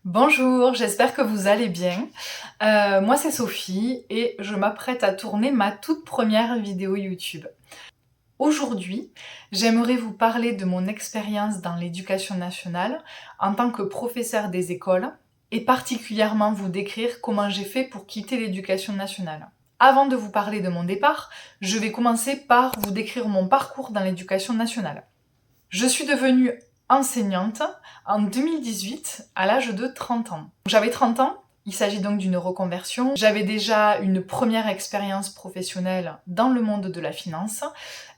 Bonjour, j'espère que vous allez bien. Moi c'est Sophie et je m'apprête à tourner ma toute première vidéo YouTube. Aujourd'hui, j'aimerais vous parler de mon expérience dans l'éducation nationale en tant que professeur des écoles et particulièrement vous décrire comment j'ai fait pour quitter l'éducation nationale. Avant de vous parler de mon départ, je vais commencer par vous décrire mon parcours dans l'éducation nationale. Je suis devenue enseignante en 2018 à l'âge de 30 ans. J'avais 30 ans, il s'agit donc d'une reconversion. J'avais déjà une première expérience professionnelle dans le monde de la finance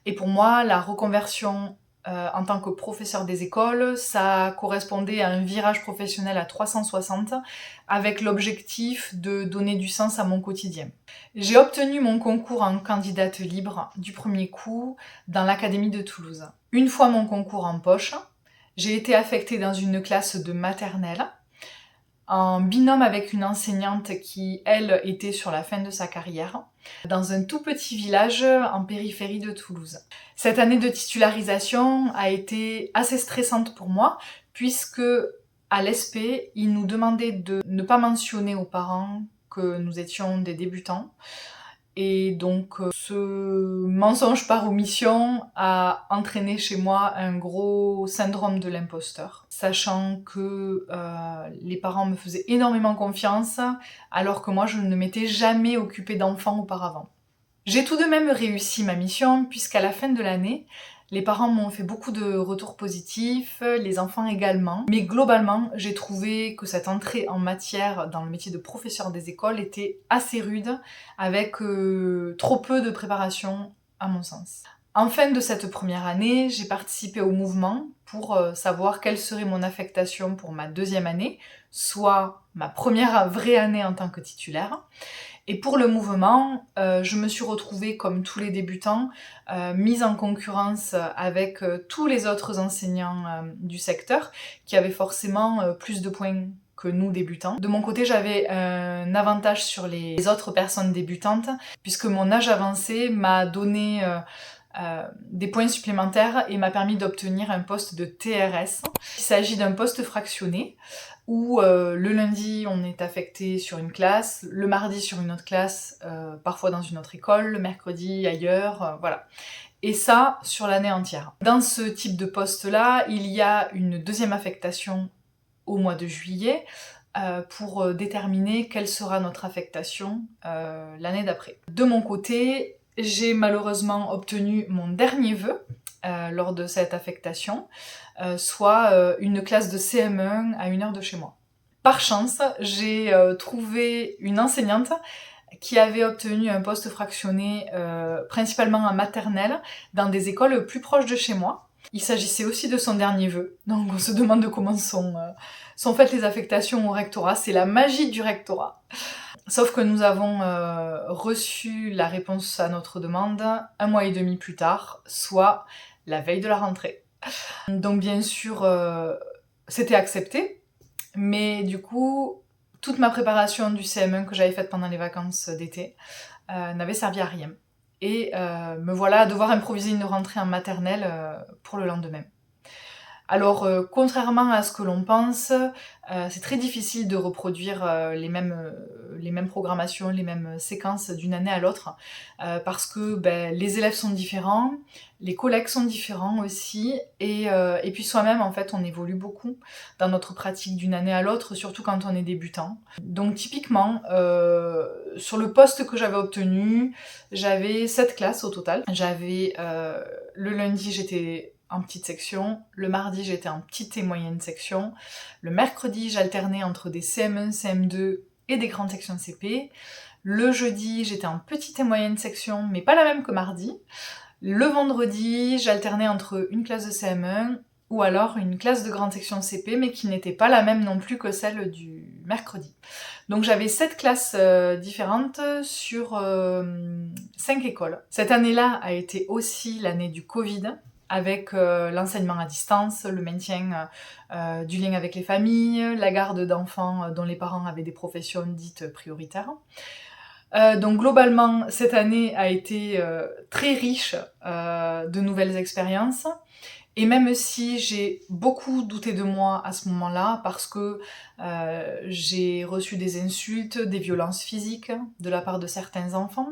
et pour moi, la reconversion en tant que professeur des écoles, ça correspondait à un virage professionnel à 360 avec l'objectif de donner du sens à mon quotidien. J'ai obtenu mon concours en candidate libre du premier coup dans l'Académie de Toulouse. Une fois mon concours en poche, j'ai été affectée dans une classe de maternelle en binôme avec une enseignante qui, elle, était sur la fin de sa carrière, dans un tout petit village en périphérie de Toulouse. Cette année de titularisation a été assez stressante pour moi, puisque à l'ESP, ils nous demandaient de ne pas mentionner aux parents que nous étions des débutants. Et donc ce mensonge par omission a entraîné chez moi un gros syndrome de l'imposteur, sachant que les parents me faisaient énormément confiance alors que moi je ne m'étais jamais occupée d'enfants auparavant. J'ai tout de même réussi ma mission puisqu'à la fin de l'année, les parents m'ont fait beaucoup de retours positifs, les enfants également. Mais globalement, j'ai trouvé que cette entrée en matière dans le métier de professeur des écoles était assez rude, avec trop peu de préparation à mon sens. En fin de cette première année, j'ai participé au mouvement pour savoir quelle serait mon affectation pour ma deuxième année, soit ma première vraie année en tant que titulaire. Et pour le mouvement, je me suis retrouvée, comme tous les débutants, mise en concurrence avec tous les autres enseignants du secteur, qui avaient forcément plus de points que nous débutants. De mon côté, j'avais un avantage sur les autres personnes débutantes, puisque mon âge avancé m'a donné des points supplémentaires et m'a permis d'obtenir un poste de TRS. Il s'agit d'un poste fractionné, où le lundi on est affecté sur une classe, le mardi sur une autre classe, parfois dans une autre école, le mercredi ailleurs, voilà. Et ça, sur l'année entière. Dans ce type de poste-là, il y a une deuxième affectation au mois de juillet pour déterminer quelle sera notre affectation l'année d'après. De mon côté, j'ai malheureusement obtenu mon dernier vœu lors de cette affectation, soit une classe de CM1 à 1 heure de chez moi. Par chance, j'ai trouvé une enseignante qui avait obtenu un poste fractionné principalement en maternelle dans des écoles plus proches de chez moi. Il s'agissait aussi de son dernier vœu, donc on se demande comment sont faites les affectations au rectorat, c'est la magie du rectorat. Sauf que nous avons reçu la réponse à notre demande 1 mois et demi plus tard, soit la veille de la rentrée. Donc bien sûr, c'était accepté, mais du coup, toute ma préparation du CM1 que j'avais faite pendant les vacances d'été n'avait servi à rien. Et me voilà à devoir improviser une rentrée en maternelle pour le lendemain. Alors, contrairement à ce que l'on pense, c'est très difficile de reproduire les mêmes programmations, les mêmes séquences d'une année à l'autre, parce que les élèves sont différents, les collègues sont différents aussi, et puis soi-même, en fait, on évolue beaucoup dans notre pratique d'une année à l'autre, surtout quand on est débutant. Donc typiquement, sur le poste que j'avais obtenu, j'avais 7 classes au total. J'avais le lundi, j'étais en petite section, le mardi j'étais en petite et moyenne section, le mercredi j'alternais entre des CM1, CM2 et des grandes sections CP, le jeudi j'étais en petite et moyenne section mais pas la même que mardi, le vendredi j'alternais entre une classe de CM1 ou alors une classe de grande section CP mais qui n'était pas la même non plus que celle du mercredi. Donc j'avais 7 classes différentes sur 5 écoles. Cette année-là a été aussi l'année du Covid, avec l'enseignement à distance, le maintien du lien avec les familles, la garde d'enfants dont les parents avaient des professions dites prioritaires. Donc globalement, cette année a été très riche de nouvelles expériences, Et même si j'ai beaucoup douté de moi à ce moment-là, parce que j'ai reçu des insultes, des violences physiques de la part de certains enfants,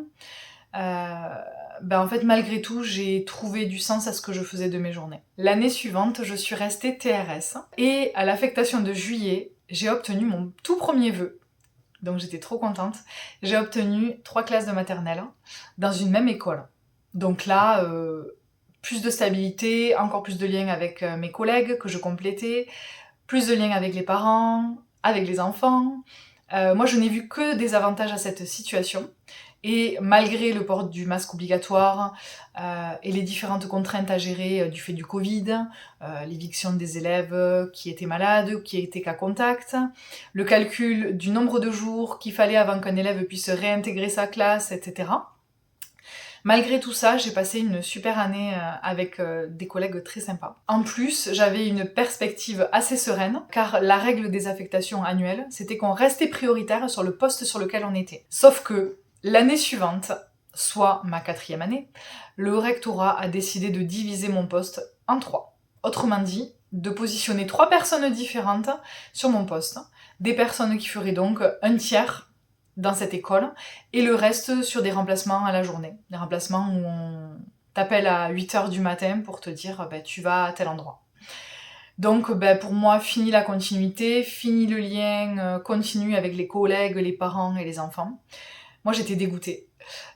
en fait, malgré tout, j'ai trouvé du sens à ce que je faisais de mes journées. L'année suivante, je suis restée TRS, et à l'affectation de juillet, j'ai obtenu mon tout premier vœu. Donc j'étais trop contente. J'ai obtenu 3 classes de maternelle dans une même école. Donc là, plus de stabilité, encore plus de liens avec mes collègues que je complétais, plus de liens avec les parents, avec les enfants. Moi, je n'ai vu que des avantages à cette situation. Et malgré le port du masque obligatoire et les différentes contraintes à gérer du fait du Covid, l'éviction des élèves qui étaient malades ou qui étaient cas contact, le calcul du nombre de jours qu'il fallait avant qu'un élève puisse réintégrer sa classe, etc. Malgré tout ça, j'ai passé une super année avec des collègues très sympas. En plus, j'avais une perspective assez sereine, car la règle des affectations annuelles, c'était qu'on restait prioritaire sur le poste sur lequel on était. Sauf que l'année suivante, soit ma 4e année, le rectorat a décidé de diviser mon poste en 3. Autrement dit, de positionner 3 personnes différentes sur mon poste. Des personnes qui feraient donc un tiers dans cette école, et le reste sur des remplacements à la journée. Des remplacements où on t'appelle à 8h du matin pour te dire tu vas à tel endroit. Donc pour moi, fini la continuité, fini le lien continu avec les collègues, les parents et les enfants. Moi j'étais dégoûtée.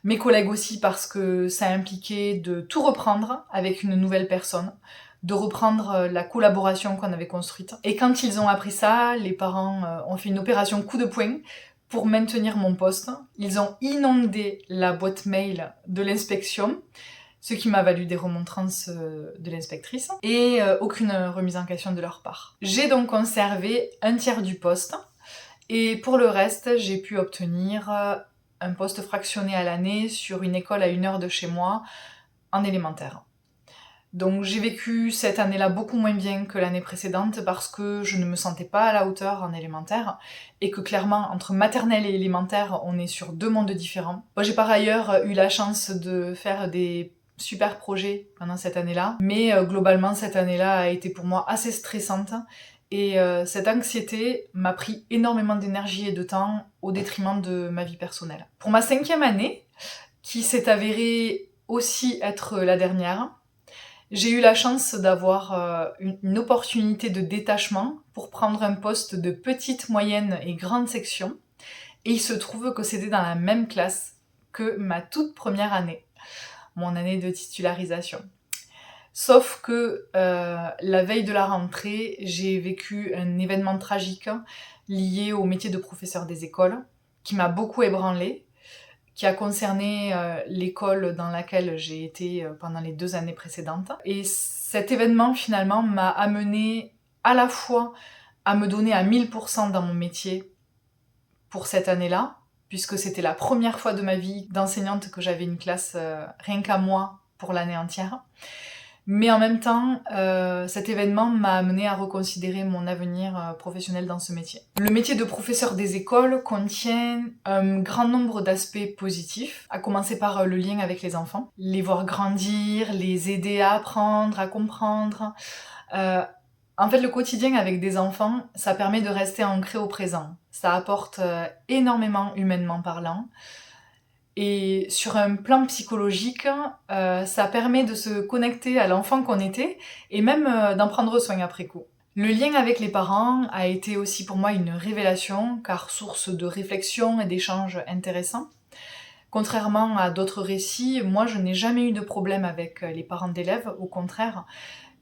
Mes collègues aussi, parce que ça impliquait de tout reprendre avec une nouvelle personne, de reprendre la collaboration qu'on avait construite. Et quand ils ont appris ça, les parents ont fait une opération coup de poing pour maintenir mon poste. Ils ont inondé la boîte mail de l'inspection, ce qui m'a valu des remontrances de l'inspectrice, et aucune remise en question de leur part. J'ai donc conservé un tiers du poste, et pour le reste, j'ai pu obtenir un poste fractionné à l'année sur une école à 1 heure de chez moi, en élémentaire. Donc j'ai vécu cette année-là beaucoup moins bien que l'année précédente parce que je ne me sentais pas à la hauteur en élémentaire et que clairement entre maternelle et élémentaire on est sur 2 mondes différents. Moi j'ai par ailleurs eu la chance de faire des super projets pendant cette année-là, mais globalement cette année-là a été pour moi assez stressante et cette anxiété m'a pris énormément d'énergie et de temps au détriment de ma vie personnelle. Pour ma 5e année, qui s'est avérée aussi être la dernière, j'ai eu la chance d'avoir une opportunité de détachement pour prendre un poste de petite, moyenne et grande section. Et il se trouve que c'était dans la même classe que ma toute première année, mon année de titularisation. Sauf que la veille de la rentrée, j'ai vécu un événement tragique lié au métier de professeur des écoles, qui m'a beaucoup ébranlée, qui a concerné l'école dans laquelle j'ai été pendant les 2 années précédentes. Et cet événement, finalement, m'a amené à la fois à me donner à 1000% dans mon métier pour cette année-là, puisque c'était la première fois de ma vie d'enseignante que j'avais une classe rien qu'à moi pour l'année entière. Mais en même temps, cet événement m'a amené à reconsidérer mon avenir professionnel dans ce métier. Le métier de professeur des écoles contient un grand nombre d'aspects positifs, à commencer par le lien avec les enfants. Les voir grandir, les aider à apprendre, à comprendre. En fait, le quotidien avec des enfants, ça permet de rester ancré au présent. Ça apporte énormément humainement parlant. Et sur un plan psychologique, ça permet de se connecter à l'enfant qu'on était et même d'en prendre soin après coup. Le lien avec les parents a été aussi pour moi une révélation, car source de réflexion et d'échanges intéressants. Contrairement à d'autres récits, moi je n'ai jamais eu de problème avec les parents d'élèves, au contraire.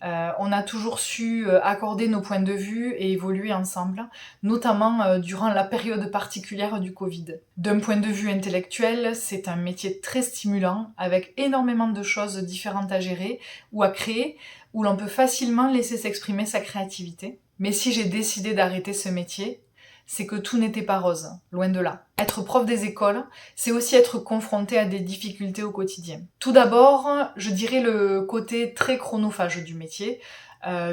On a toujours su accorder nos points de vue et évoluer ensemble, notamment durant la période particulière du Covid. D'un point de vue intellectuel, c'est un métier très stimulant, avec énormément de choses différentes à gérer ou à créer, où l'on peut facilement laisser s'exprimer sa créativité. Mais si j'ai décidé d'arrêter ce métier, c'est que tout n'était pas rose, loin de là. Être prof des écoles, c'est aussi être confronté à des difficultés au quotidien. Tout d'abord, je dirais le côté très chronophage du métier,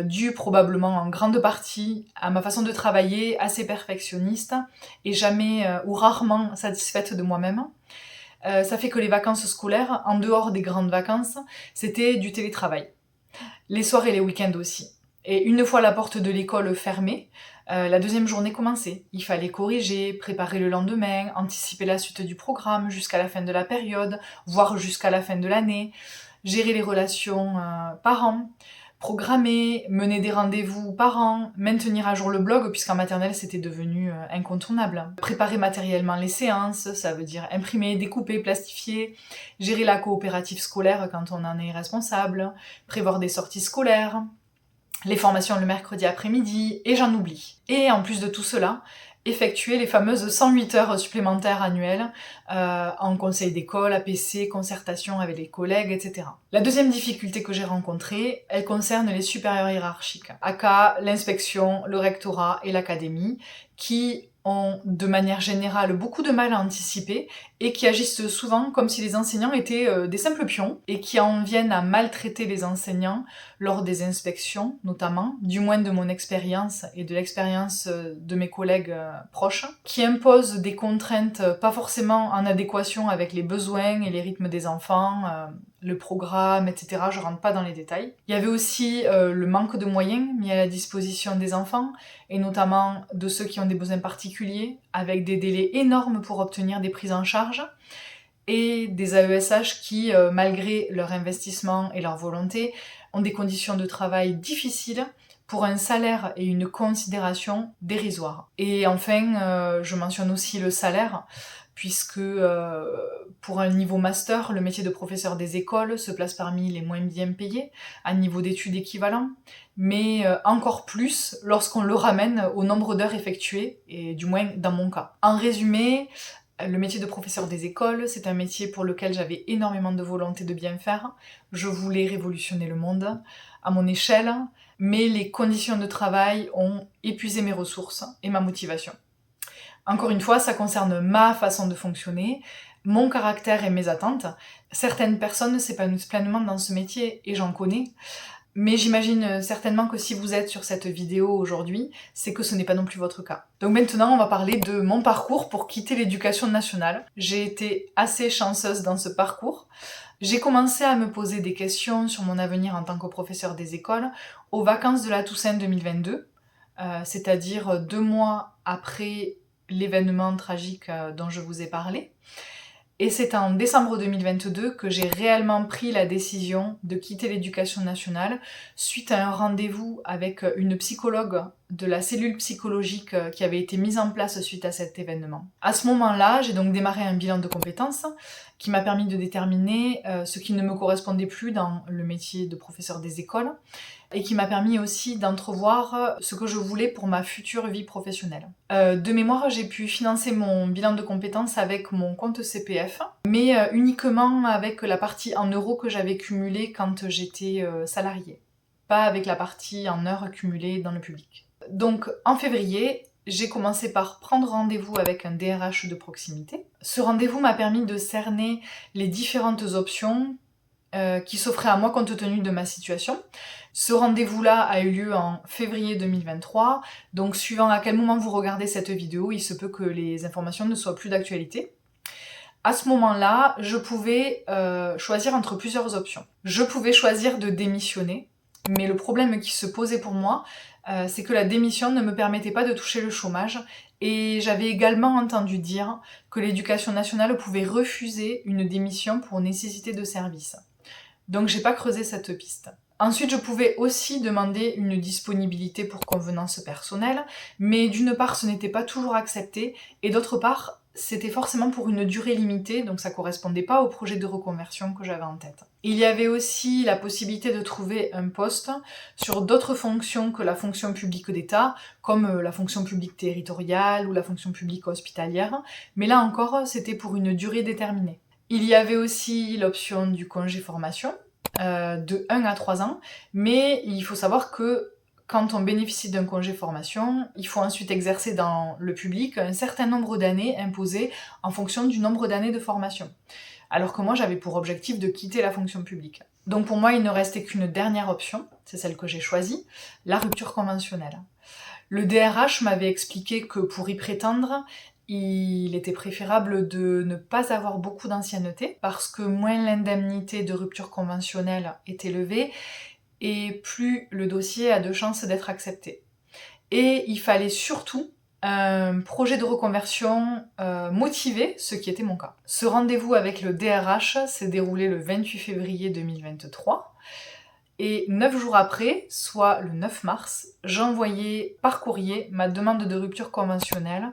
dû probablement en grande partie à ma façon de travailler assez perfectionniste et jamais ou rarement satisfaite de moi-même. Ça fait que les vacances scolaires, en dehors des grandes vacances, c'était du télétravail. Les soirs et les week-ends aussi. Et une fois la porte de l'école fermée, la deuxième journée commençait. Il fallait corriger, préparer le lendemain, anticiper la suite du programme jusqu'à la fin de la période, voire jusqu'à la fin de l'année, gérer les relations parents, programmer, mener des rendez-vous parents, maintenir à jour le blog, puisqu'en maternelle c'était devenu incontournable. Préparer matériellement les séances, ça veut dire imprimer, découper, plastifier, gérer la coopérative scolaire quand on en est responsable, prévoir des sorties scolaires, les formations le mercredi après-midi, et j'en oublie. Et en plus de tout cela, effectuer les fameuses 108 heures supplémentaires annuelles en conseil d'école, APC, concertation avec les collègues, etc. La deuxième difficulté que j'ai rencontrée, elle concerne les supérieurs hiérarchiques, aka l'inspection, le rectorat et l'académie, qui ont de manière générale beaucoup de mal à anticiper et qui agissent souvent comme si les enseignants étaient des simples pions et qui en viennent à maltraiter les enseignants lors des inspections notamment, du moins de mon expérience et de l'expérience de mes collègues proches, qui imposent des contraintes pas forcément en adéquation avec les besoins et les rythmes des enfants, le programme, etc. Je rentre pas dans les détails. Il y avait aussi le manque de moyens mis à la disposition des enfants, et notamment de ceux qui ont des besoins particuliers, avec des délais énormes pour obtenir des prises en charge, et des AESH qui, malgré leur investissement et leur volonté, ont des conditions de travail difficiles pour un salaire et une considération dérisoires. Et enfin, je mentionne aussi le salaire, puisque pour un niveau master, le métier de professeur des écoles se place parmi les moins bien payés, à niveau d'études équivalent, mais encore plus lorsqu'on le ramène au nombre d'heures effectuées, et du moins dans mon cas. En résumé, le métier de professeur des écoles, c'est un métier pour lequel j'avais énormément de volonté de bien faire. Je voulais révolutionner le monde à mon échelle, mais les conditions de travail ont épuisé mes ressources et ma motivation. Encore une fois, ça concerne ma façon de fonctionner, mon caractère et mes attentes. Certaines personnes s'épanouissent pleinement dans ce métier, et j'en connais. Mais j'imagine certainement que si vous êtes sur cette vidéo aujourd'hui, c'est que ce n'est pas non plus votre cas. Donc maintenant, on va parler de mon parcours pour quitter l'éducation nationale. J'ai été assez chanceuse dans ce parcours. J'ai commencé à me poser des questions sur mon avenir en tant que professeur des écoles aux vacances de la Toussaint 2022, c'est-à-dire 2 mois après l'événement tragique dont je vous ai parlé. Et c'est en décembre 2022 que j'ai réellement pris la décision de quitter l'éducation nationale suite à un rendez-vous avec une psychologue de la cellule psychologique qui avait été mise en place suite à cet événement. À ce moment-là, j'ai donc démarré un bilan de compétences qui m'a permis de déterminer ce qui ne me correspondait plus dans le métier de professeur des écoles, et qui m'a permis aussi d'entrevoir ce que je voulais pour ma future vie professionnelle. De mémoire, j'ai pu financer mon bilan de compétences avec mon compte CPF, mais uniquement avec la partie en euros que j'avais cumulée quand j'étais salariée, pas avec la partie en heures cumulées dans le public. Donc en février, j'ai commencé par prendre rendez-vous avec un DRH de proximité. Ce rendez-vous m'a permis de cerner les différentes options qui s'offrait à moi compte tenu de ma situation. Ce rendez-vous-là a eu lieu en février 2023, donc suivant à quel moment vous regardez cette vidéo, il se peut que les informations ne soient plus d'actualité. À ce moment-là, je pouvais choisir entre plusieurs options. Je pouvais choisir de démissionner, mais le problème qui se posait pour moi, c'est que la démission ne me permettait pas de toucher le chômage, et j'avais également entendu dire que l'éducation nationale pouvait refuser une démission pour nécessité de service. Donc j'ai pas creusé cette piste. Ensuite, je pouvais aussi demander une disponibilité pour convenance personnelle, mais d'une part, ce n'était pas toujours accepté, et d'autre part, c'était forcément pour une durée limitée, donc ça correspondait pas au projet de reconversion que j'avais en tête. Il y avait aussi la possibilité de trouver un poste sur d'autres fonctions que la fonction publique d'État, comme la fonction publique territoriale ou la fonction publique hospitalière, mais là encore, c'était pour une durée déterminée. Il y avait aussi l'option du congé formation, de 1 à 3 ans, mais il faut savoir que quand on bénéficie d'un congé formation, il faut ensuite exercer dans le public un certain nombre d'années imposées en fonction du nombre d'années de formation. Alors que moi, j'avais pour objectif de quitter la fonction publique. Donc pour moi, il ne restait qu'une dernière option, c'est celle que j'ai choisie, la rupture conventionnelle. Le DRH m'avait expliqué que pour y prétendre, il était préférable de ne pas avoir beaucoup d'ancienneté, parce que moins l'indemnité de rupture conventionnelle est élevée, et plus le dossier a de chances d'être accepté. Et il fallait surtout un projet de reconversion motivé, ce qui était mon cas. Ce rendez-vous avec le DRH s'est déroulé le 28 février 2023. Et 9 jours après, soit le 9 mars, j'envoyais par courrier ma demande de rupture conventionnelle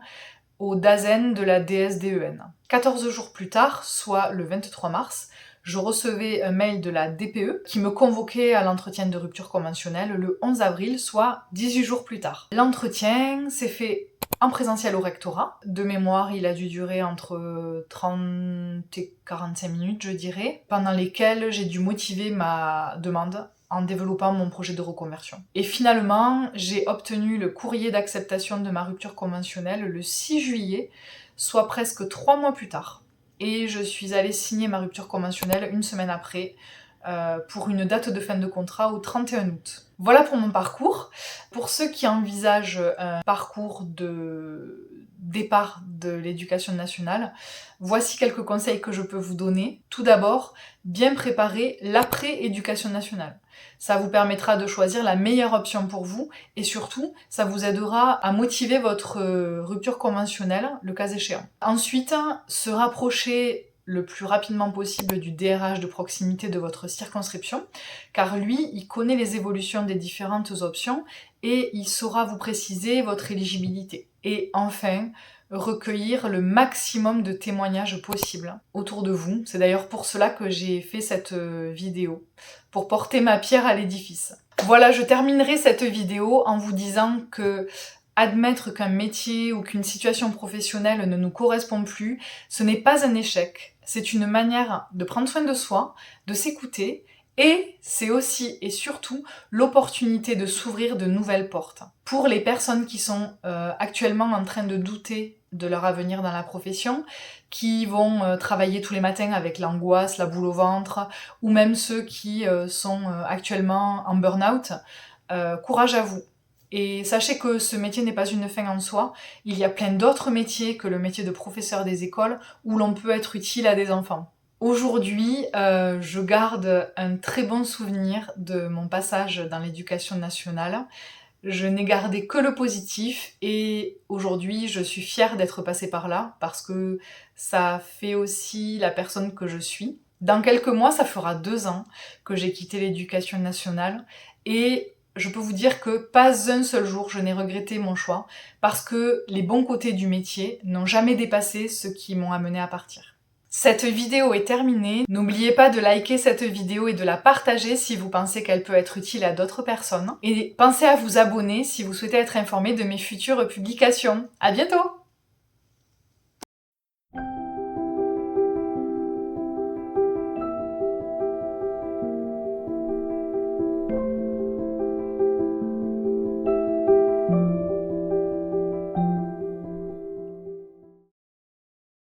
au DAZEN de la DSDEN. 14 jours plus tard, soit le 23 mars, je recevais un mail de la DPE qui me convoquait à l'entretien de rupture conventionnelle le 11 avril, soit 18 jours plus tard. L'entretien s'est fait en présentiel au rectorat. De mémoire, il a dû durer entre 30 et 45 minutes, je dirais, pendant lesquelles j'ai dû motiver ma demande en développant mon projet de reconversion. Et finalement, j'ai obtenu le courrier d'acceptation de ma rupture conventionnelle le 6 juillet, soit presque 3 mois plus tard. Et je suis allée signer ma rupture conventionnelle une semaine après, pour une date de fin de contrat au 31 août. Voilà pour mon parcours. Pour ceux qui envisagent un parcours de départ de l'éducation nationale, voici quelques conseils que je peux vous donner. Tout d'abord, bien préparer l'après-éducation nationale. Ça vous permettra de choisir la meilleure option pour vous et surtout, ça vous aidera à motiver votre rupture conventionnelle, le cas échéant. Ensuite, se rapprocher le plus rapidement possible du DRH de proximité de votre circonscription, car lui, il connaît les évolutions des différentes options et il saura vous préciser votre éligibilité. Et enfin, recueillir le maximum de témoignages possibles autour de vous. C'est d'ailleurs pour cela que j'ai fait cette vidéo, pour porter ma pierre à l'édifice. Voilà, je terminerai cette vidéo en vous disant que admettre qu'un métier ou qu'une situation professionnelle ne nous correspond plus, ce n'est pas un échec. C'est une manière de prendre soin de soi, de s'écouter, et c'est aussi et surtout l'opportunité de s'ouvrir de nouvelles portes. Pour les personnes qui sont actuellement en train de douter de leur avenir dans la profession, qui vont travailler tous les matins avec l'angoisse, la boule au ventre, ou même ceux qui sont actuellement en burn-out, courage à vous. Et sachez que ce métier n'est pas une fin en soi, il y a plein d'autres métiers que le métier de professeur des écoles où l'on peut être utile à des enfants. Aujourd'hui, je garde un très bon souvenir de mon passage dans l'éducation nationale. Je n'ai gardé que le positif et aujourd'hui, je suis fière d'être passée par là parce que ça fait aussi la personne que je suis. Dans quelques mois, ça fera 2 ans que j'ai quitté l'éducation nationale et je peux vous dire que pas un seul jour je n'ai regretté mon choix parce que les bons côtés du métier n'ont jamais dépassé ceux qui m'ont amené à partir. Cette vidéo est terminée. N'oubliez pas de liker cette vidéo et de la partager si vous pensez qu'elle peut être utile à d'autres personnes. Et pensez à vous abonner si vous souhaitez être informé de mes futures publications. À bientôt!